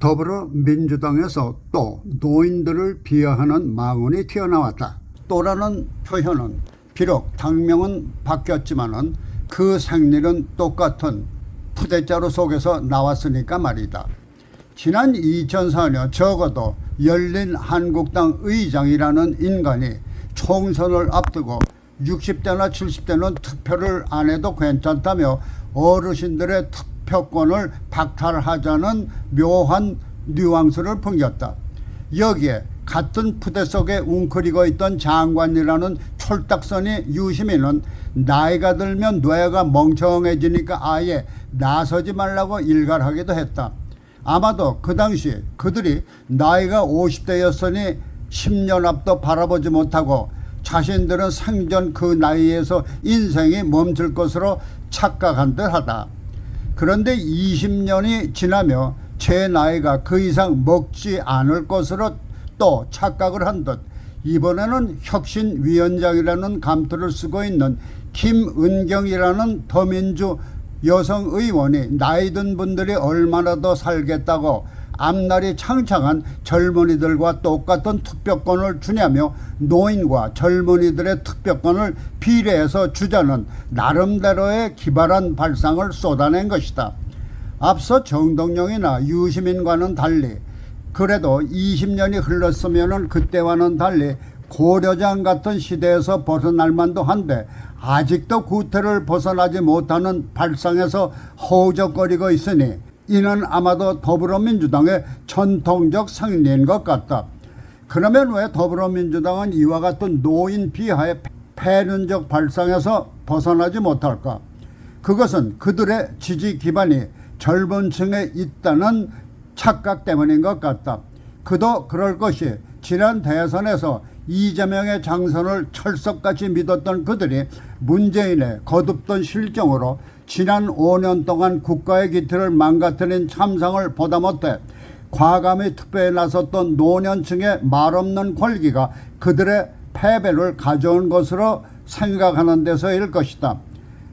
더불어민주당에서 또 노인들을 비하하는 망언이 튀어나왔다. 또라는 표현은 비록 당명은 바뀌었지만은 그 생리는 똑같은 푸대자루 속에서 나왔으니까 말이다. 지난 2004년 적어도 열린한국당 의장이라는 인간이 총선을 앞두고 60대나 70대는 투표를 안 해도 괜찮다며 어르신들의 투표권을 박탈하자는 묘한 뉘앙스를 풍겼다. 여기에 같은 푸대 속에 웅크리고 있던 장관이라는 촐딱선이 유시민은 나이가 들면 뇌가 멍청해지니까 아예 나서지 말라고 일갈하기도 했다. 아마도 그 당시 그들이 나이가 50대였으니 10년 앞도 바라보지 못하고 자신들은 생전 그 나이에서 인생이 멈출 것으로 착각한 듯하다. 그런데 20년이 지나며 제 나이가 그 이상 먹지 않을 것으로 또 착각을 한 듯 이번에는 혁신위원장이라는 감투를 쓰고 있는 김은경이라는 더민주 여성 의원이 나이 든 분들이 얼마나 더 살겠다고 앞날이 창창한 젊은이들과 똑같은 투표권을 주냐며 노인과 젊은이들의 투표권을 비례해서 주자는 나름대로의 기발한 발상을 쏟아낸 것이다. 앞서 정동영이나 유시민과는 달리 그래도 20년이 흘렀으면 그때와는 달리 고려장 같은 시대에서 벗어날 만도 한데 아직도 구태를 벗어나지 못하는 발상에서 허우적거리고 있으니 이는 아마도 더불어민주당의 전통적 생리인 것 같다. 그러면 왜 더불어민주당은 이와 같은 노인 비하의 패륜적 발상에서 벗어나지 못할까? 그것은 그들의 지지 기반이 젊은 층에 있다는 착각 때문인 것 같다. 그도 그럴 것이 지난 대선에서 이재명의 장선을 철석같이 믿었던 그들이 문재인의 거듭된 실정으로 지난 5년 동안 국가의 기틀을 망가뜨린 참상을 보다 못해 과감히 투표에 나섰던 노년층의 말없는 권리가 그들의 패배를 가져온 것으로 생각하는 데서일 것이다.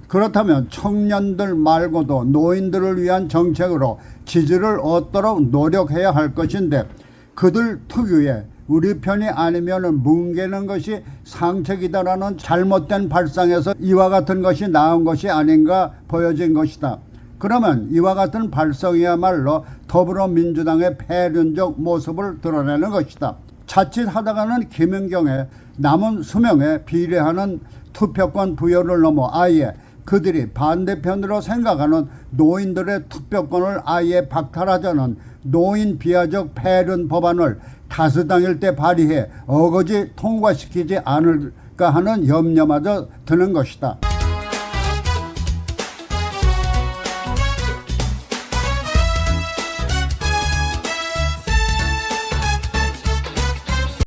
그렇다면 청년들 말고도 노인들을 위한 정책으로 지지를 얻도록 노력해야 할 것인데 그들 특유의 우리 편이 아니면 뭉개는 것이 상책이다라는 잘못된 발상에서 이와 같은 것이 나온 것이 아닌가 보여진 것이다. 그러면 이와 같은 발상이야말로 더불어민주당의 패륜적 모습을 드러내는 것이다. 자칫하다가는 김은경의 남은 수명에 비례하는 투표권 부여를 넘어 아예 그들이 반대편으로 생각하는 노인들의 투표권을 아예 박탈하자는 노인 비하적 패륜 법안을 다수당일 때 발의해 어거지 통과시키지 않을까 하는 염려마저 드는 것이다.